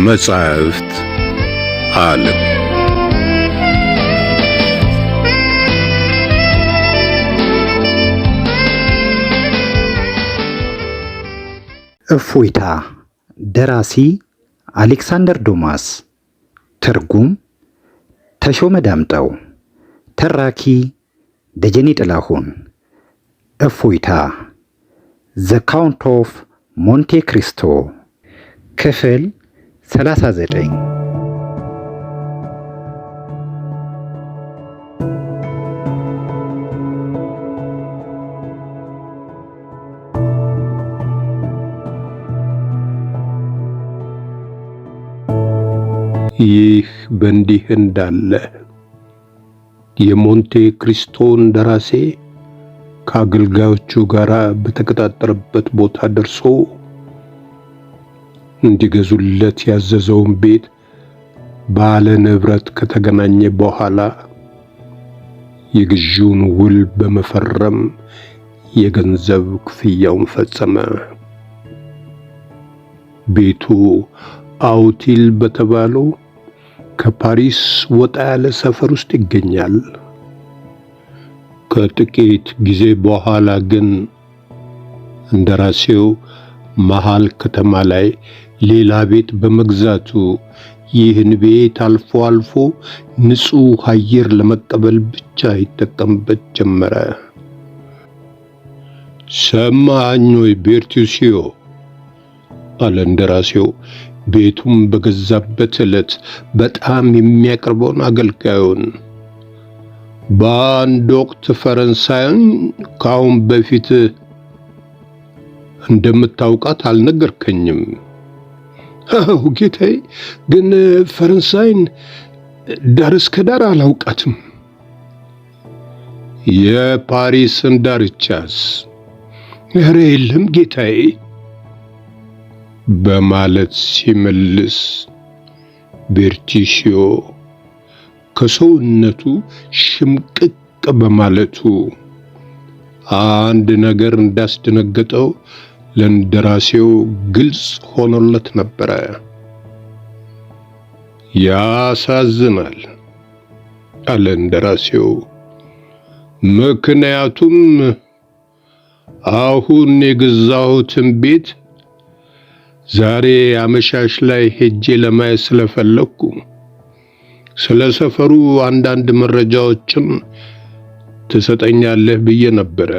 የመጻሕፍት ዓለም እፎይታ። ደራሲ አሌክሳንደር ዱማስ። ትርጉም ተሾመ ዳምጠው። ተራኪ ደጀኔ ጥላሁን። እፎይታ ዘ ካውንት ኦፍ ሞንቴ ክሪስቶ ክፍል 39። ይህ በእንዲህ እንዳለ የሞንቴ ክሪስቶ እንደራሴ ከአገልጋዮቹ ጋር በተቀጣጠረበት ቦታ ደርሶ እንዲገዙለት ያዘዘውን ቤት ባለ ንብረት ከተገናኘ በኋላ የግዢውን ውል በመፈረም የገንዘብ ክፍያውን ፈጸመ። ቤቱ አውቲል በተባለው ከፓሪስ ወጣ ያለ ሰፈር ውስጥ ይገኛል። ከጥቂት ጊዜ በኋላ ግን እንደራሴው መሃል ከተማ ላይ ሌላ ቤት በመግዛቱ ይህን ቤት አልፎ አልፎ ንጹህ አየር ለመቀበል ብቻ ይጠቀምበት ጀመረ። ሰማኝ ወይ ቤርቱሲዮ አለ እንደራሴው ቤቱም በገዛበት ዕለት በጣም የሚያቀርበውን አገልጋዩን። በአንድ ወቅት ፈረንሳይን ካሁን በፊት እንደምታውቃት አልነገርከኝም። አዎ ጌታዬ፣ ግን ፈረንሳይን ዳር እስከ ዳር አላውቃትም። የፓሪስን ዳርቻስ? ኧረ የለም ጌታዬ በማለት ሲመልስ ቤርቱሲዮ ከሰውነቱ ሽምቅቅ በማለቱ አንድ ነገር እንዳስደነገጠው ለእንደራሴው ግልጽ ሆኖለት ነበረ። ያሳዝናል አለ እንደራሴው። ምክንያቱም አሁን የገዛሁትን ቤት ዛሬ አመሻሽ ላይ ሄጄ ለማየት ስለፈለኩ ስለ ሰፈሩ አንዳንድ መረጃዎችን ትሰጠኛለህ ብዬ ነበረ።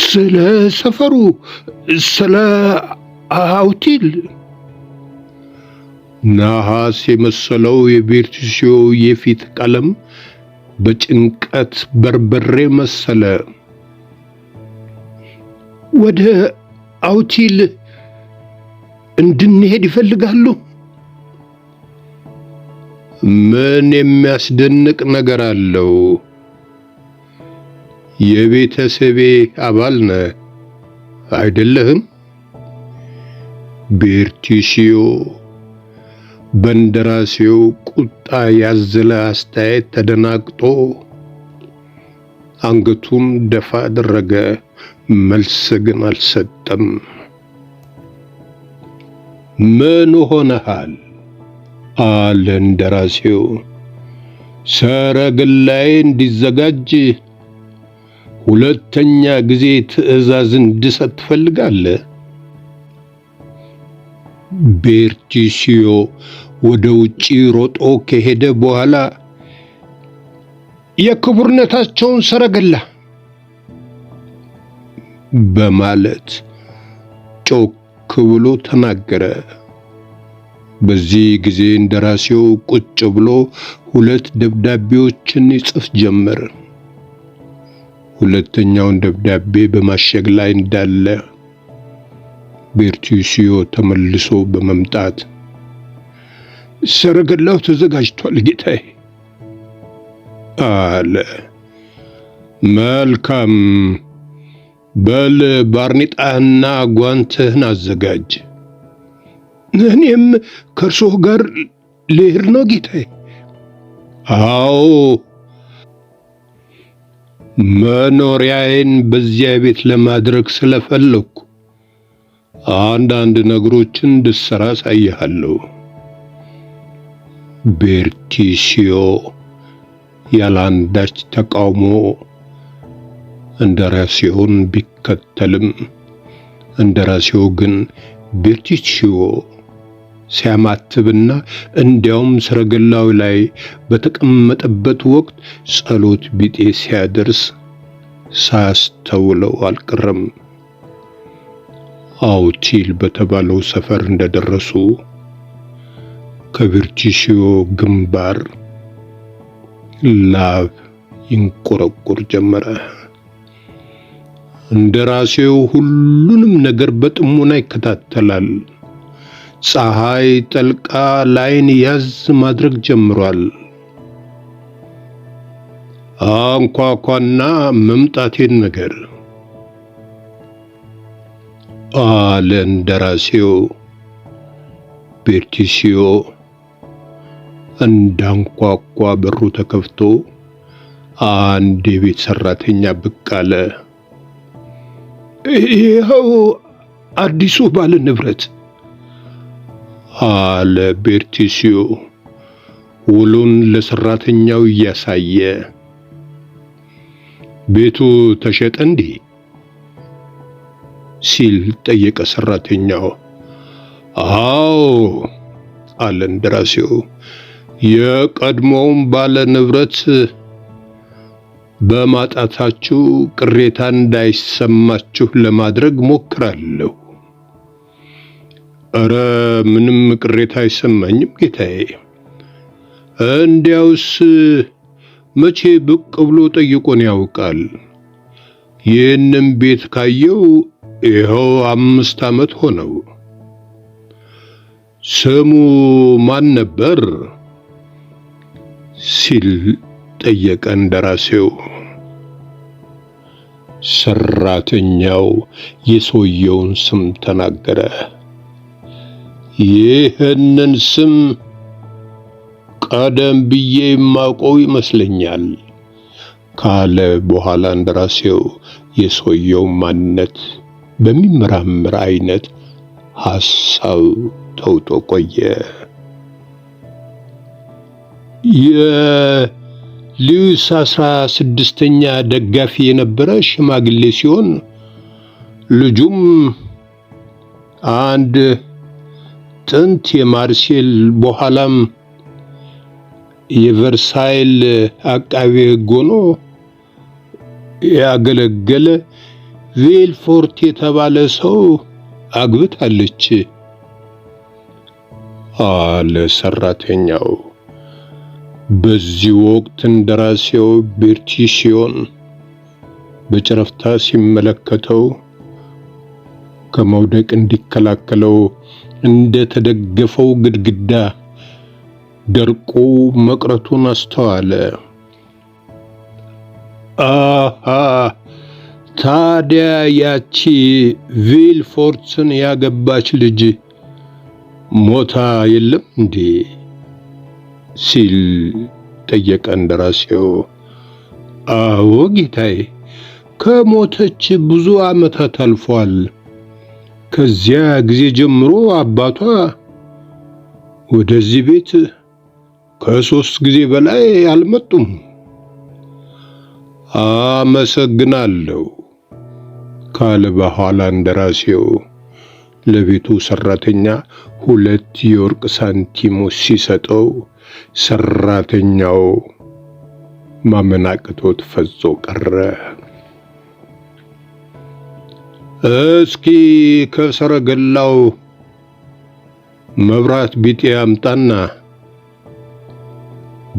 ስለ ሰፈሩ? ስለ አውቲል? ነሐስ የመሰለው የቤርቱሲዮ የፊት ቀለም በጭንቀት በርበሬ መሰለ። ወደ አውቲል እንድንሄድ ይፈልጋሉ? ምን የሚያስደንቅ ነገር አለው? የቤተሰቤ አባል ነህ አይደለህም? ቤርቱሲዮ በእንደራሴው ቁጣ ያዘለ አስተያየት ተደናግጦ አንገቱን ደፋ አደረገ። መልስ ግን አልሰጠም። ምን ሆነሃል? አለ እንደራሴው። ሰረገላዬ እንዲዘጋጅ ሁለተኛ ጊዜ ትዕዛዝ እንድሰጥ ትፈልጋለህ? ቤርቱሲዮ ወደ ውጪ ሮጦ ከሄደ በኋላ የክቡርነታቸውን ሰረገላ በማለት ጮክ ብሎ ተናገረ። በዚህ ጊዜ እንደራሴው ቁጭ ብሎ ሁለት ደብዳቤዎችን ይጽፍ ጀመር። ሁለተኛውን ደብዳቤ በማሸግ ላይ እንዳለ ቤርቱሲዮ ተመልሶ በመምጣት ሰረገላው ተዘጋጅቷል ጌታዬ አለ። መልካም፣ በል ባርኔጣህና ጓንትህን አዘጋጅ። እኔም ከእርሶህ ጋር ልሄድ ነው ጌታዬ? አዎ፣ መኖሪያዬን በዚያ ቤት ለማድረግ ስለፈለኩ አንዳንድ ነገሮችን እንድትሰራ አሳይሃለሁ። ቤርቲሲዮ ያላንዳች ተቃውሞ እንደራሴውን ቢከተልም እንደራሴው ግን ቤርቲሲዮ ሲያማትብና እንዲያውም ሰረገላው ላይ በተቀመጠበት ወቅት ጸሎት ቢጤ ሲያደርስ ሳያስተውለው አልቀረም። አውቲል በተባለው ሰፈር እንደደረሱ ከቤርቲሲዮ ግንባር ላብ ይንቆረቆር ጀመረ። እንደራሴው ሁሉንም ነገር በጥሞና ይከታተላል። ፀሐይ ጠልቃ ላይን ያዝ ማድረግ ጀምሯል። አንኳኳና መምጣቴን ነገር አለ እንደራሴው። ቤርቲሲዮ እንዳንኳኳ በሩ ተከፍቶ አንድ የቤት ሰራተኛ ብቅ አለ። ይኸው አዲሱ ባለ ንብረት አለ ቤርቲሲዮ ውሉን ለሰራተኛው እያሳየ። ቤቱ ተሸጠ እንዴ ሲል ጠየቀ ሰራተኛው። አዎ አለ እንደራሴው። የቀድሞውን ባለ ንብረት በማጣታችሁ ቅሬታ እንዳይሰማችሁ ለማድረግ ሞክራለሁ። ኧረ ምንም ቅሬታ አይሰማኝም ጌታዬ። እንዲያውስ መቼ ብቅ ብሎ ጠይቆን ያውቃል? ይህንን ቤት ካየው ይኸው 5 ዓመት ሆነው። ስሙ ማን ነበር ሲል ጠየቀ እንደራሴው። ሰራተኛው የሰውየውን ስም ተናገረ። ይህንን ስም ቀደም ብዬ የማውቀው ይመስለኛል ካለ በኋላ እንደራሴው የሰውየው ማንነት በሚመራመር አይነት ሐሳብ ተውጦ ቆየ። የሉዊስ 16ኛ ደጋፊ የነበረ ሽማግሌ ሲሆን ልጁም አንድ ጥንት የማርሴል በኋላም የቨርሳይል አቃቤ ሕግ ሆኖ ያገለገለ ቬልፎርት የተባለ ሰው አግብታለች አለ ሰራተኛው። በዚህ ወቅት እንደራሴው ቤርቲሲዮን በጨረፍታ ሲመለከተው ከመውደቅ እንዲከላከለው እንደተደገፈው ግድግዳ ደርቆ መቅረቱን አስተዋለ። አሃ ታዲያ ያቺ ቬልፎርትን ያገባች ልጅ ሞታ የለም እንዴ ሲል ጠየቀ እንደራሴው። አዎ ጌታዬ፣ ከሞተች ብዙ ዓመታት አልፏል። ከዚያ ጊዜ ጀምሮ አባቷ ወደዚህ ቤት ከ3 ጊዜ በላይ አልመጡም። አመሰግናለሁ ካለ በኋላ እንደራሴው ለቤቱ ሰራተኛ 2 የወርቅ ሳንቲሞች ሲሰጠው ሰራተኛው ማመናቀቶት ፈዞ ቀረ። እስኪ ከሰረገላው መብራት ቢጤ አምጣና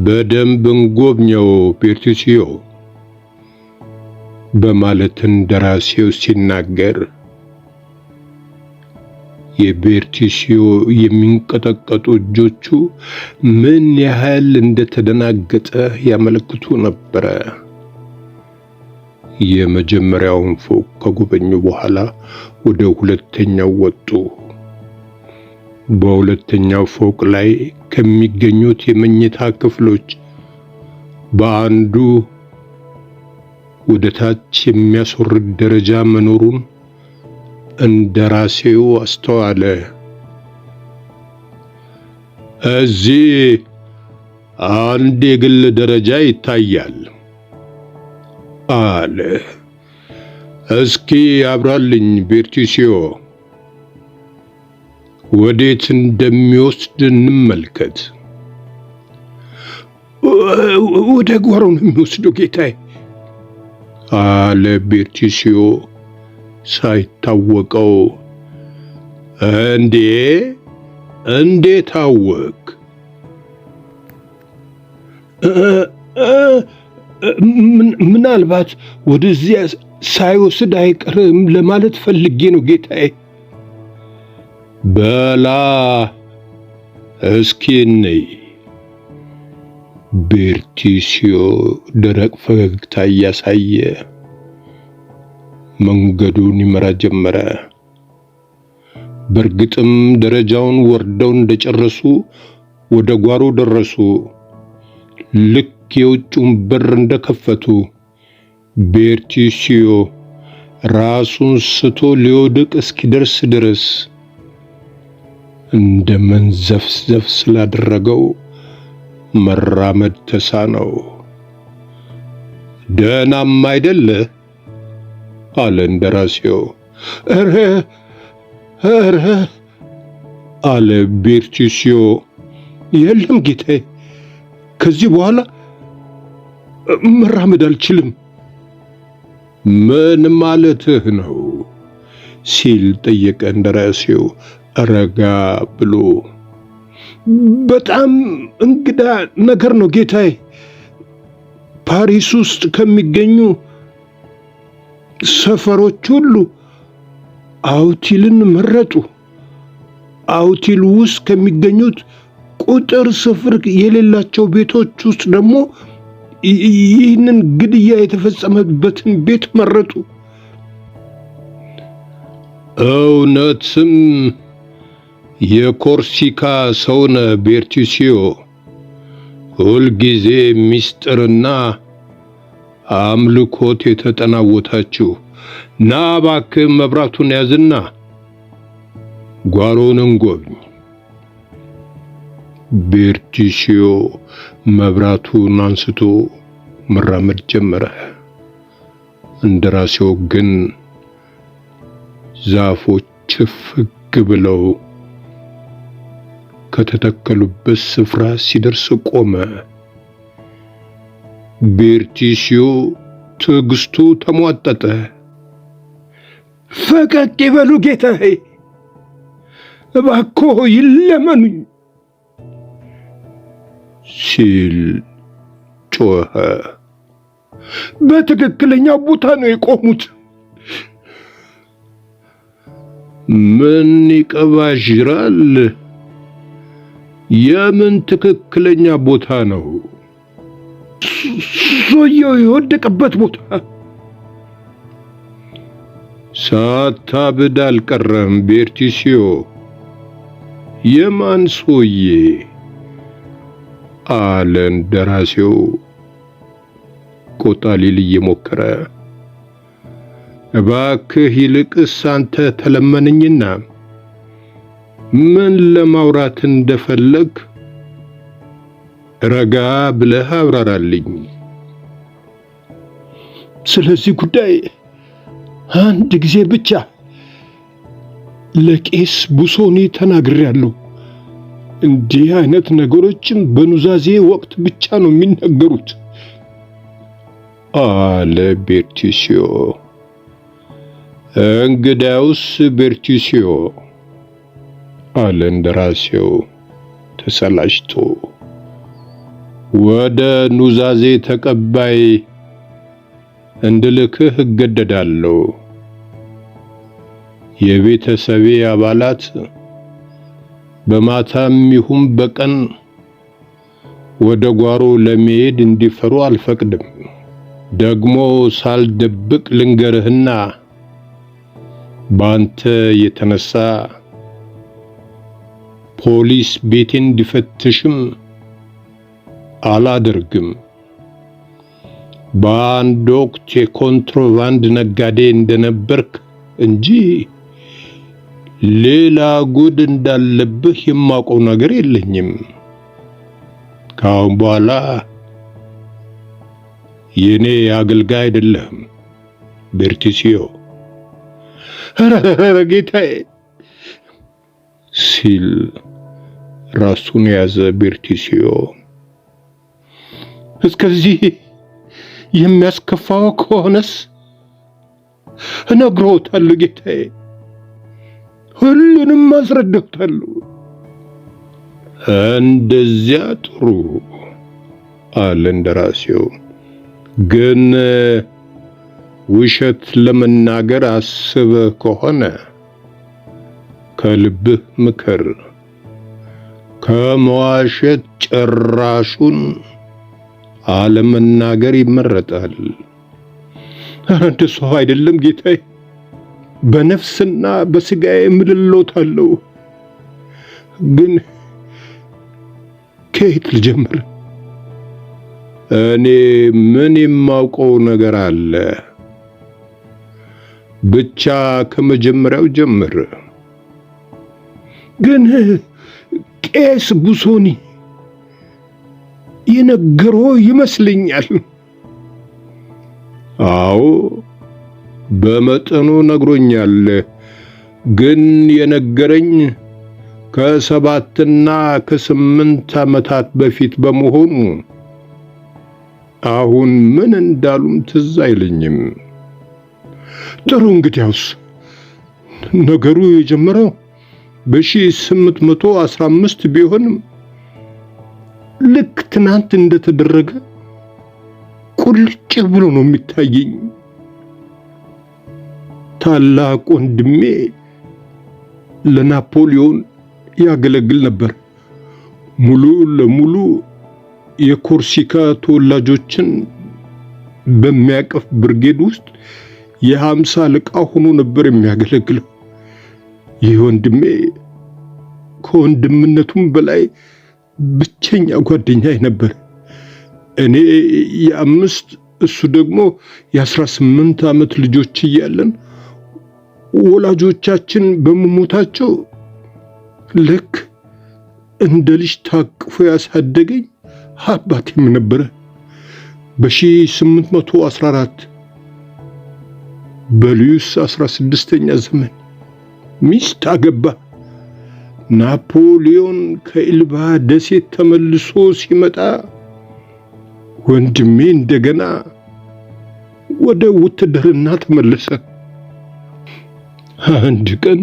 በደንብ እንጎብኘው ቤርቲሲዮ በማለት እንደራሴው ሲናገር የቤርቲሲዮ የሚንቀጠቀጡ እጆቹ ምን ያህል እንደተደናገጠ ያመለክቱ ነበር። የመጀመሪያውን ፎቅ ከጎበኙ በኋላ ወደ ሁለተኛው ወጡ። በሁለተኛው ፎቅ ላይ ከሚገኙት የመኝታ ክፍሎች በአንዱ ወደ ታች የሚያስወርድ ደረጃ መኖሩን እንደራሴው አስተዋለ። እዚህ አንድ የግል ደረጃ ይታያል አለ። እስኪ አብራልኝ ቤርቱሲዮ፣ ወዴት እንደሚወስድ እንመልከት። ወደ ጓሮ ነው የሚወስደው ጌታዬ አለ ቤርቱሲዮ ሳይታወቀው። እንዴት አወቅ? ምናልባት ወደዚያ ሳይወስድ አይቀርም ለማለት ፈልጌ ነው ጌታዬ። በላ እስኪ ነይ። ቤርቱሲዮ ደረቅ ፈገግታ እያሳየ መንገዱን ይመራ ጀመረ። በእርግጥም ደረጃውን ወርደው እንደጨረሱ ወደ ጓሮ ደረሱ። ልክ የውጭውን በር እንደከፈቱ ቤርቱሲዮ ራሱን ስቶ ሊወድቅ እስኪደርስ ድረስ እንደ መንዘፍዘፍ ስላደረገው መራመድ ተሳነው። ደህናም አይደለ አለ እንደራሴው። ኧረ አለ ቤርቱሲዮ። የለም ጌታዬ፣ ከዚህ በኋላ መራመድ አልችልም። ምን ማለትህ ነው ሲል ጠየቀ እንደራሴው ረጋ ብሎ። በጣም እንግዳ ነገር ነው ጌታዬ። ፓሪስ ውስጥ ከሚገኙ ሰፈሮች ሁሉ አውቲልን መረጡ። አውቲል ውስጥ ከሚገኙት ቁጥር ስፍር የሌላቸው ቤቶች ውስጥ ደግሞ ይህንን ግድያ የተፈጸመበትን ቤት መረጡ። እውነትም የኮርሲካ ሰውነ ቤርቱሲዮ፣ ሁልጊዜ ምስጢርና አምልኮት የተጠናወታችሁ። ና እባክህ መብራቱን ያዝና ጓሮን እንጎብኝ። ቤርቱሲዮ መብራቱን አንስቶ መራመድ ጀመረ። እንደራሴው ግን ዛፎች ፍግ ብለው ከተተከሉበት ስፍራ ሲደርስ ቆመ። ቤርቱሲዮ ትዕግስቱ ተሟጠጠ። ፈቀቅ ይበሉ ጌታዬ፣ እባክዎ ይለመኑኝ ሲል ጮኸ። በትክክለኛው ቦታ ነው የቆሙት። ምን ይቀባዥራል? የምን ትክክለኛ ቦታ ነው? ሰውየው የወደቀበት ቦታ። ሳታብድ አልቀረም ቤርቱሲዮ። የማን ሰውዬ? አለ እንደራሴው ቆጣ ሊል እየሞከረ። እባክህ ይልቅስ አንተ ተለመነኝና ምን ለማውራት እንደፈለግ ረጋ ብለህ አብራራልኝ። ስለዚህ ጉዳይ አንድ ጊዜ ብቻ ለቄስ ቡሶኒ ተናግሬያለሁ። እንዲህ አይነት ነገሮችም በኑዛዜ ወቅት ብቻ ነው የሚነገሩት አለ ቤርቱሲዮ። እንግዳውስ ቤርቱሲዮ አለ እንደራሴው ተሰላችቶ፣ ወደ ኑዛዜ ተቀባይ እንድልክህ እገደዳለሁ። የቤተሰቤ አባላት በማታም ይሁን በቀን ወደ ጓሮ ለመሄድ እንዲፈሩ አልፈቅድም። ደግሞ ሳልደብቅ ልንገርህና ባንተ የተነሳ ፖሊስ ቤቴን እንዲፈትሽም አላደርግም። በአንድ ወቅት የኮንትሮባንድ ነጋዴ እንደነበርክ እንጂ ሌላ ጉድ እንዳለብህ የማውቀው ነገር የለኝም። ካሁን በኋላ የኔ አገልጋይ አይደለህም ቤርቲሲዮ። ኧረ ጌታዬ ሲል ራሱን ያዘ ቤርቲሲዮ። እስከዚህ የሚያስከፋው ከሆነስ እነግሮታለሁ ጌታዬ፣ ሁሉንም አስረዳታለሁ። እንደዚያ ጥሩ አለ እንደራሴው። ግን ውሸት ለመናገር አስበህ ከሆነ ከልብህ ምክር። ከመዋሸት ጭራሹን አለመናገር ይመረጣል። እንደሱ አይደለም ጌታዬ፣ በነፍስና በስጋዬ ምልሎታለሁ። ግን ከየት ልጀምር? እኔ ምን የማውቀው ነገር አለ? ብቻ ከመጀመሪያው ጀምር። ግን ቄስ ቡሶኒ የነገረው ይመስለኛል። አዎ በመጠኑ ነግሮኛል። ግን የነገረኝ ከ7 እና ከ8 ዓመታት በፊት በመሆኑ አሁን ምን እንዳሉም ትዝ አይለኝም። ጥሩ እንግዲያውስ ነገሩ የጀመረው በ1815 ቢሆንም ልክ ትናንት እንደተደረገ ቁልጭ ብሎ ነው የሚታየኝ። ታላቅ ወንድሜ ለናፖሊዮን ያገለግል ነበር። ሙሉ ለሙሉ የኮርሲካ ተወላጆችን በሚያቀፍ ብርጌድ ውስጥ የ50 አለቃ ሆኖ ነበር የሚያገለግለው። ይህ ወንድሜ ከወንድምነቱም በላይ ብቸኛ ጓደኛዬ ነበር። እኔ የ5 እሱ ደግሞ የ18 ዓመት ልጆች እያለን ወላጆቻችን በመሞታቸው ልክ እንደ ልጅ ታቅፎ ያሳደገኝ አባቴም ነበረ። በ1814 በሉዩስ 16ኛ ዘመን ሚስት አገባ። ናፖሊዮን ከኤልባ ደሴት ተመልሶ ሲመጣ ወንድሜ እንደገና ወደ ውትድርና ተመለሰ። አንድ ቀን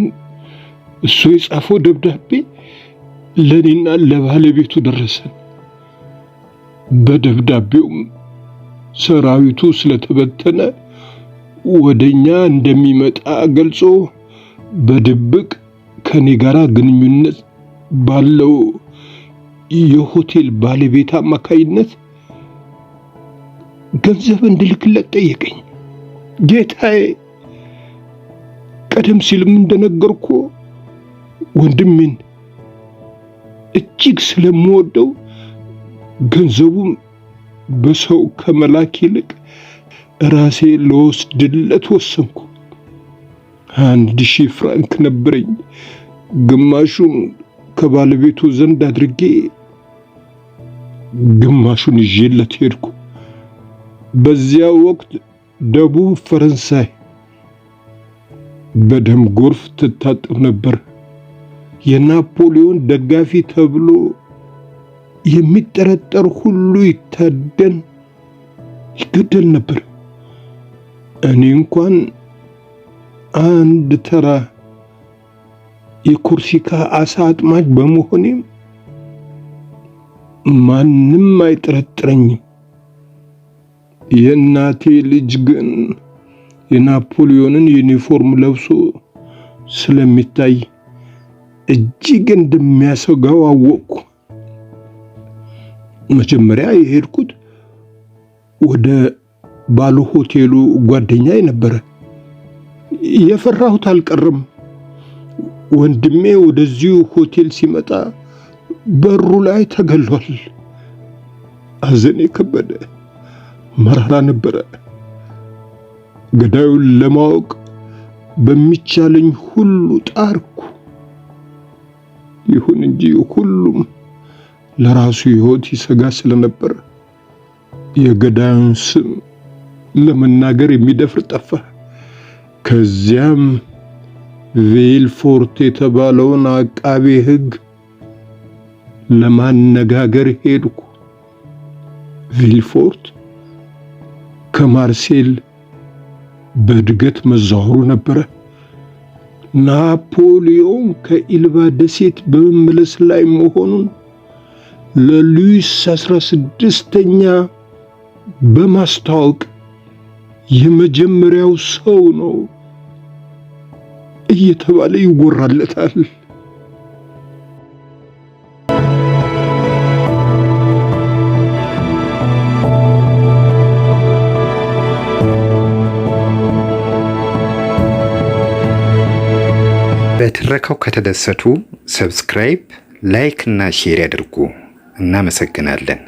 እሱ የጻፈው ደብዳቤ ለኔና ለባለቤቱ ደረሰ። በደብዳቤውም ሰራዊቱ ስለተበተነ ወደኛ እንደሚመጣ ገልጾ በድብቅ ከኔ ጋር ግንኙነት ባለው የሆቴል ባለቤት አማካይነት ገንዘብ እንድልክለት ጠየቀኝ። ጌታዬ፣ ቀደም ሲልም እንደነገርኩ ወንድሜን እጅግ ስለምወደው ገንዘቡም በሰው ከመላክ ይልቅ ራሴ ለወስድለት ወሰንኩ። 1000 ፍራንክ ነበረኝ። ግማሹን ከባለቤቱ ዘንድ አድርጌ ግማሹን ይዤለት ሄድኩ። በዚያ ወቅት ደቡብ ፈረንሳይ በደም ጎርፍ ትታጠብ ነበር። የናፖሊዮን ደጋፊ ተብሎ የሚጠረጠር ሁሉ ይታደን፣ ይገደል ነበር። እኔ እንኳን አንድ ተራ የኮርሲካ አሳ አጥማጅ በመሆኔም ማንም አይጠረጥረኝም። የእናቴ ልጅ ግን የናፖሊዮንን ዩኒፎርም ለብሶ ስለሚታይ እጅግ እንደሚያሰጋው አወቅኩ። መጀመሪያ የሄድኩት ወደ ባለ ሆቴሉ ጓደኛዬ ነበረ። የፈራሁት አልቀረም። ወንድሜ ወደዚሁ ሆቴል ሲመጣ በሩ ላይ ተገሏል። አዘኔ ከበደ፣ መራራ ነበረ። ገዳዩን ለማወቅ በሚቻለኝ ሁሉ ጣርኩ። ይሁን እንጂ ሁሉም ለራሱ ሕይወት ይሰጋ ስለነበር የገዳዩን ስም ለመናገር የሚደፍር ጠፋ። ከዚያም ቪልፎርት የተባለውን አቃቤ ሕግ ለማነጋገር ሄድኩ። ቪልፎርት ከማርሴል በእድገት መዛወሩ ነበረ። ናፖሊዮን ከኢልባ ደሴት በመመለስ ላይ መሆኑን ለሉዊስ 16ኛ በማስታወቅ የመጀመሪያው ሰው ነው እየተባለ ይወራለታል። በትረካው ከተደሰቱ ሰብስክራይብ፣ ላይክ እና ሼር ያድርጉ። እናመሰግናለን።